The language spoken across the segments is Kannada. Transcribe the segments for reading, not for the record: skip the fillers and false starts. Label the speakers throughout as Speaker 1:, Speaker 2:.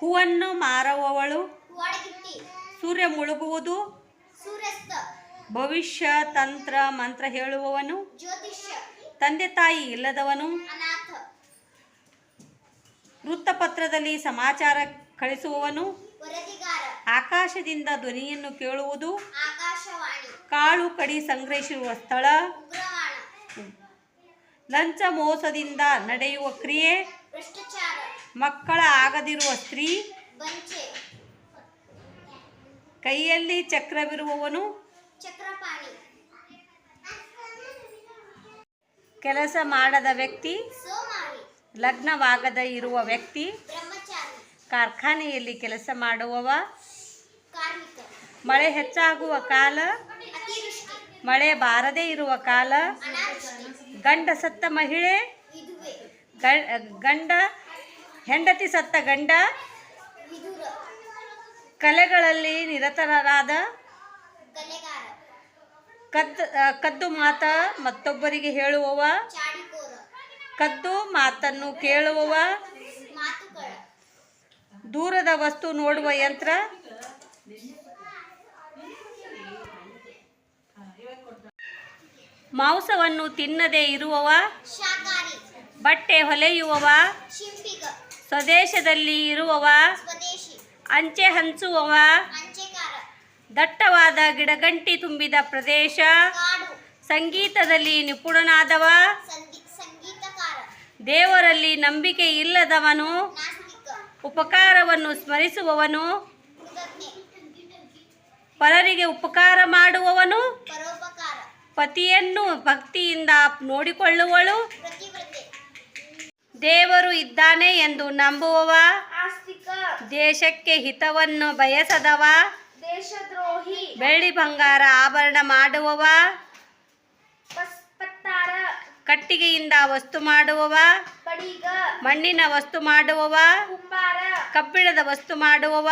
Speaker 1: ಹೂವನ್ನು ಮಾರುವವಳು,
Speaker 2: ವಾಡಗಿತ್ತಿ
Speaker 1: ಸೂರ್ಯ ಮುಳುಗುವುದು,
Speaker 2: ಸೂರ್ಯಾಸ್ತ,
Speaker 1: ಭವಿಷ್ಯ ತಂತ್ರ ಮಂತ್ರ ಹೇಳುವವನು,
Speaker 2: ಜ್ಯೋತಿಷ್ಯ,
Speaker 1: ತಂದೆ ತಾಯಿ ಇಲ್ಲದವನು,
Speaker 2: ಅನಾಥ,
Speaker 1: ವೃತ್ತಪತ್ರದಲ್ಲಿ ಸಮಾಚಾರ ಕಳಿಸುವವನು,
Speaker 2: ವರದಿಗಾರ,
Speaker 1: ಆಕಾಶದಿಂದ ಧ್ವನಿಯನ್ನು ಕೇಳುವುದು,
Speaker 2: ಆಕಾಶವಾಣಿ,
Speaker 1: ಕಾಳು ಕಡಿ ಸಂಗ್ರಹಿಸುವ ಸ್ಥಳ,
Speaker 2: ಉಗ್ರವಾಣ,
Speaker 1: ಲಂಚ ಮೋಸದಿಂದ ನಡೆಯುವ ಕ್ರಿಯೆ,
Speaker 2: ಭ್ರಷ್ಟಾಚಾರ,
Speaker 1: ಮಕ್ಕಳ ಆಗದಿರುವ ಸ್ತ್ರೀ,
Speaker 2: ಬಂಚೆ,
Speaker 1: ಕೈಯಲ್ಲಿ ಚಕ್ರವಿರುವವನು,
Speaker 2: ಚಕ್ರಪಾಣಿ,
Speaker 1: ಕೆಲಸ ಮಾಡದ ವ್ಯಕ್ತಿ,
Speaker 2: ಸೋಮಾರಿ,
Speaker 1: ಲಗ್ನವಾಗದ ಇರುವ ವ್ಯಕ್ತಿ,
Speaker 2: ಬ್ರಹ್ಮಚಾರಿ,
Speaker 1: ಕಾರ್ಖಾನೆಯಲ್ಲಿ ಕೆಲಸ ಮಾಡುವವ,
Speaker 2: ಕಾರ್ಮಿಕ,
Speaker 1: ಮಳೆ ಹೆಚ್ಚಾಗುವ ಕಾಲ,
Speaker 2: ಅತಿವೃಷ್ಟಿ,
Speaker 1: ಮಳೆ ಬಾರದೇ ಇರುವ ಕಾಲ,
Speaker 2: ಅನಾವೃಷ್ಟಿ,
Speaker 1: ಗಂಡ ಸತ್ತ ಮಹಿಳೆ,
Speaker 2: ವಿಧುವೆ,
Speaker 1: ಗಂಡ ಹೆಂಡತಿ ಸತ್ತ ಗಂಡ,
Speaker 2: ವಿದುರ,
Speaker 1: ಕಲೆಗಳಲ್ಲಿ ನಿರತರಾದ,
Speaker 2: ಕಲೆಗಾರ,
Speaker 1: ಕದ್ದು ಮಾತ ಮತ್ತೊಬ್ಬರಿಗೆ ಹೇಳುವವ,
Speaker 2: ಚಾಡಿಕೋರ,
Speaker 1: ಕದ್ದು ಮಾತನ್ನು ಕೇಳುವವ,
Speaker 2: ಮಾತುಕಳ,
Speaker 1: ದೂರದ ವಸ್ತು ನೋಡುವ ಯಂತ್ರ, ಮಾಂಸವನ್ನು ತಿನ್ನದೇ ಇರುವವ,
Speaker 2: ಶಾಕಾರಿ,
Speaker 1: ಬಟ್ಟೆ ಹೊಲೆಯುವವ,
Speaker 2: ಶಿಂಪಿಗ,
Speaker 1: ಸ್ವದೇಶದಲ್ಲಿ ಇರುವವ,
Speaker 2: ಸ್ವದೇಶಿ,
Speaker 1: ಅಂಚೆ ಹಂಚುವವ,
Speaker 2: ಅಂಚೆಕಾರ,
Speaker 1: ದಟ್ಟವಾದ ಗಿಡಗಂಟಿ ತುಂಬಿದ ಪ್ರದೇಶ,
Speaker 2: ಕಾಡು,
Speaker 1: ಸಂಗೀತದಲ್ಲಿ ನಿಪುಣನಾದವ,
Speaker 2: ಸಂಗೀತಕಾರ,
Speaker 1: ದೇವರಲ್ಲಿ ನಂಬಿಕೆ ಇಲ್ಲದವನು,
Speaker 2: ನಾಸ್ತಿಕ,
Speaker 1: ಉಪಕಾರವನ್ನು ಸ್ಮರಿಸುವವನು,
Speaker 2: ಕೃತಜ್ಞೆ,
Speaker 1: ಪರರಿಗೆ ಉಪಕಾರ ಮಾಡುವವನು,
Speaker 2: ಪರೋಪಕಾರ,
Speaker 1: ಪತಿಯನ್ನು ಭಕ್ತಿಯಿಂದ ನೋಡಿಕೊಳ್ಳುವಳು,
Speaker 2: ಪ್ರತಿವ್ರತೆ,
Speaker 1: ದೇವರು ಇದ್ದಾನೆ ಎಂದು ನಂಬುವವ,
Speaker 2: ಆಸ್ತಿಕ,
Speaker 1: ದೇಶಕ್ಕೆ ಹಿತವನ್ನು ಬಯಸದವ,
Speaker 2: ದೇಶದ್ರೋಹಿ,
Speaker 1: ಬೆಳ್ಳಿ ಬಂಗಾರ ಆಭರಣ ಮಾಡುವವ,
Speaker 2: ಪತ್ತಾರ,
Speaker 1: ಕಟ್ಟಿಗೆಯಿಂದ ವಸ್ತು ಮಾಡುವವ,
Speaker 2: ಬಡಿಗ,
Speaker 1: ಮಣ್ಣಿನ ವಸ್ತು ಮಾಡುವವ,
Speaker 2: ಕುಂಬಾರ,
Speaker 1: ಕಬ್ಬಿಣದ ವಸ್ತು ಮಾಡುವವ,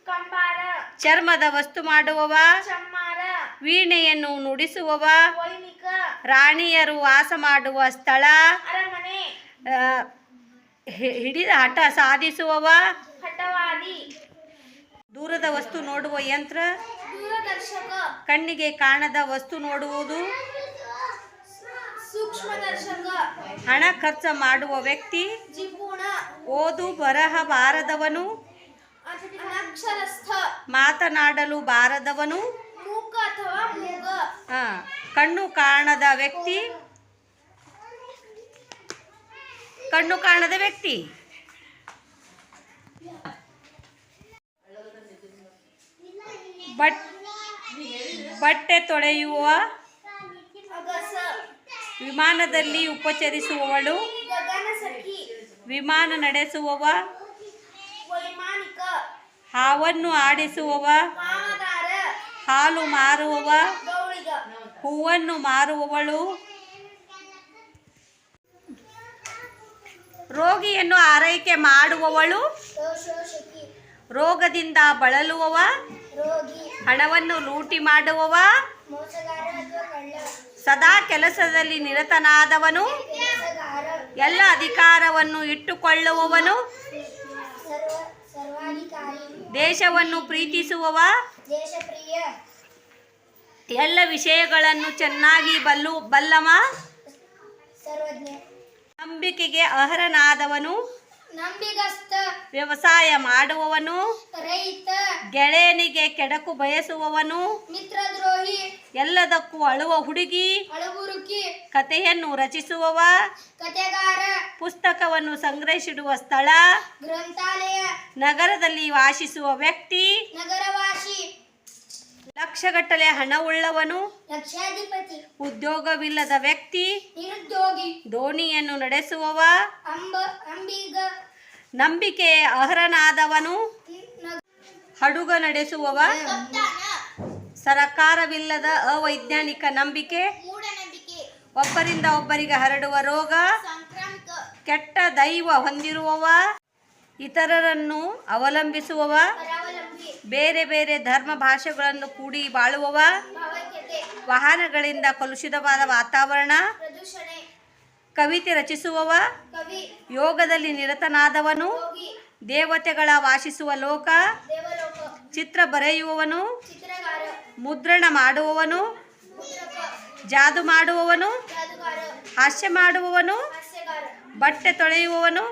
Speaker 2: ಕಂಬಾರ,
Speaker 1: ಚರ್ಮದ ವಸ್ತು ಮಾಡುವವ,
Speaker 2: ಚಮ್ಮಾರ,
Speaker 1: ವೀಣೆಯನ್ನು ನುಡಿಸುವವ,
Speaker 2: ವೈನಿಕ,
Speaker 1: ರಾಣಿಯರು ವಾಸ ಮಾಡುವ ಸ್ಥಳ,
Speaker 2: ಅರಮನೆ,
Speaker 1: ಹಿಡಿದ ಹಠ ಸಾಧಿಸುವವ,
Speaker 2: ಹಠವಾದಿ,
Speaker 1: ದೂರದ ವಸ್ತು ನೋಡುವ ಯಂತ್ರ,
Speaker 2: ದೂರದರ್ಶಕ,
Speaker 1: ಕಣ್ಣಿಗೆ ಕಾಣದ ವಸ್ತು ನೋಡುವುದು,
Speaker 2: ಸೂಕ್ಷ್ಮದರ್ಶಕ,
Speaker 1: ಹಣ ಖರ್ಚು ಮಾಡುವ ವ್ಯಕ್ತಿ,
Speaker 2: ಜಿಪುಣ,
Speaker 1: ಓದು ಬರಹ ಬಾರದವನು,
Speaker 2: ಅನಕ್ಷರಸ್ಥ,
Speaker 1: ಮಾತನಾಡಲು ಬಾರದವನು,
Speaker 2: ಮೂಕ ಅಥವಾ ಮೂಗ,
Speaker 1: ಕಣ್ಣು ಕಾಣದ ವ್ಯಕ್ತಿ, ಕಣ್ಣು ಕಾಣದ ವ್ಯಕ್ತಿ, ಬಟ್ಟೆ ತೊಳೆಯುವ,
Speaker 2: ಅಗಸ,
Speaker 1: ವಿಮಾನದಲ್ಲಿ ಉಪಚರಿಸುವವಳು,
Speaker 2: ಗಗನಸಖಿ,
Speaker 1: ವಿಮಾನ ನಡೆಸುವವ,
Speaker 2: ವೈಮಾನಿಕ,
Speaker 1: ಹಾವನ್ನು ಆಡಿಸುವವ,
Speaker 2: ಮಾಮದಾರ,
Speaker 1: ಹಾಲು ಮಾರುವವ,
Speaker 2: ಗೌಳಿಗ,
Speaker 1: ಹೂವನ್ನು ಮಾರುವವಳು, ರೋಗಿಯನ್ನು ಆರೈಕೆ ಮಾಡುವವಳು,
Speaker 2: ಶೋಷಕಿ,
Speaker 1: ರೋಗದಿಂದ ಬಳಲುವವ,
Speaker 2: ರೋಗಿ,
Speaker 1: ಹಣವನ್ನು ಲೂಟಿ ಮಾಡುವವ,
Speaker 2: ಮೋಸಗಾರ ಅಥವಾ ಕಳ್ಳ,
Speaker 1: ಸದಾ ಕೆಲಸದಲ್ಲಿ ನಿರತನಾದವನು,
Speaker 2: ಕೆಲಸಗಾರ,
Speaker 1: ಎಲ್ಲ ಅಧಿಕಾರವನ್ನು ಇಟ್ಟುಕೊಳ್ಳುವವನು,
Speaker 2: ಸರ್ವಾಧಿಕಾರಿ,
Speaker 1: ದೇಶವನ್ನು ಪ್ರೀತಿಸುವವ,
Speaker 2: ದೇಶಪ್ರಿಯ,
Speaker 1: ಎಲ್ಲ ವಿಷಯಗಳನ್ನು ಚೆನ್ನಾಗಿ ಬಲ್ಲವ,
Speaker 2: ಸರ್ವಜ್ಞ,
Speaker 1: ನಂಬಿಕೆಗೆ ಅರ್ಹನಾದವನು,
Speaker 2: ನಂಬಿಗಸ್ತ,
Speaker 1: ವ್ಯವಸಾಯ ಮಾಡುವವನು,
Speaker 2: ರೈತ,
Speaker 1: ಗೆಳೆಯನಿಗೆ ಕೆಡಕು ಬಯಸುವವನು,
Speaker 2: ಮಿತ್ರದ್ರೋಹಿ,
Speaker 1: ಎಲ್ಲದಕ್ಕೂ ಅಳುವ ಹುಡುಗಿ,
Speaker 2: ಅಳಬುರುಕಿ,
Speaker 1: ಕಥೆಯನ್ನು ರಚಿಸುವವ,
Speaker 2: ಕತೆಗಾರ,
Speaker 1: ಪುಸ್ತಕವನ್ನು ಸಂಗ್ರಹಿಸಿಡುವ ಸ್ಥಳ,
Speaker 2: ಗ್ರಂಥಾಲಯ,
Speaker 1: ನಗರದಲ್ಲಿ ವಾಸಿಸುವ ವ್ಯಕ್ತಿ,
Speaker 2: ನಗರವಾಸಿ,
Speaker 1: ಲಕ್ಷಗಟ್ಟಲೆ ಹಣವುಳ್ಳವನು,
Speaker 2: ಲಕ್ಷಾಧಿಪತಿ,
Speaker 1: ಉದ್ಯೋಗವಿಲ್ಲದ ವ್ಯಕ್ತಿ,
Speaker 2: ನಿರುದ್ಯೋಗಿ,
Speaker 1: ದೋಣಿಯನ್ನು ನಡೆಸುವವ,
Speaker 2: ಅಂಬಿಗ,
Speaker 1: ನಂಬಿಕೆ ಅರ್ಹನಾದವನು, ಹಡುಗ ನಡೆಸುವವ, ಸರಕಾರವಿಲ್ಲದ ಅವೈಜ್ಞಾನಿಕ ನಂಬಿಕೆ,
Speaker 2: ಮೂಢನಂಬಿಕೆ,
Speaker 1: ಒಬ್ಬರಿಂದ ಒಬ್ಬರಿಗೆ ಹರಡುವ ರೋಗ,
Speaker 2: ಸಾಂಕ್ರಾಮಿಕ,
Speaker 1: ಕೆಟ್ಟ ದೈವ ಹೊಂದಿರುವವ, ಇತರರನ್ನು ಅವಲಂಬಿಸುವವ,
Speaker 2: ಪರಾವಲಂಬಿ,
Speaker 1: ಬೇರೆ ಬೇರೆ ಧರ್ಮ ಭಾಷೆಗಳನ್ನು ಕೂಡಿ ಬಾಳುವವ,
Speaker 2: ಭಾವೈಕ್ಯತೆ,
Speaker 1: ವಾಹನಗಳಿಂದ ಕಲುಷಿತವಾದ ವಾತಾವರಣ,
Speaker 2: ಪ್ರದೂಷಣೆ,
Speaker 1: ಕವಿತೆ ರಚಿಸುವವ,
Speaker 2: ಕವಿ,
Speaker 1: ಯೋಗದಲ್ಲಿ ನಿರತನಾದವನು,
Speaker 2: ಯೋಗಿ,
Speaker 1: ದೇವತೆಗಳ ವಾಸಿಸುವ ಲೋಕ,
Speaker 2: ದೇವಲೋಕ,
Speaker 1: ಚಿತ್ರ ಬರೆಯುವವನು,
Speaker 2: ಚಿತ್ರಗಾರ,
Speaker 1: ಮುದ್ರಣ ಮಾಡುವವನು,
Speaker 2: ಮುದ್ರಕ,
Speaker 1: ಜಾದು ಮಾಡುವವನು,
Speaker 2: ಜಾದುಗಾರ,
Speaker 1: ಹಾಸ್ಯ ಮಾಡುವವನು,
Speaker 2: ಹಾಸ್ಯಗಾರ,
Speaker 1: ಬಟ್ಟೆ ತೊಳೆಯುವವನು,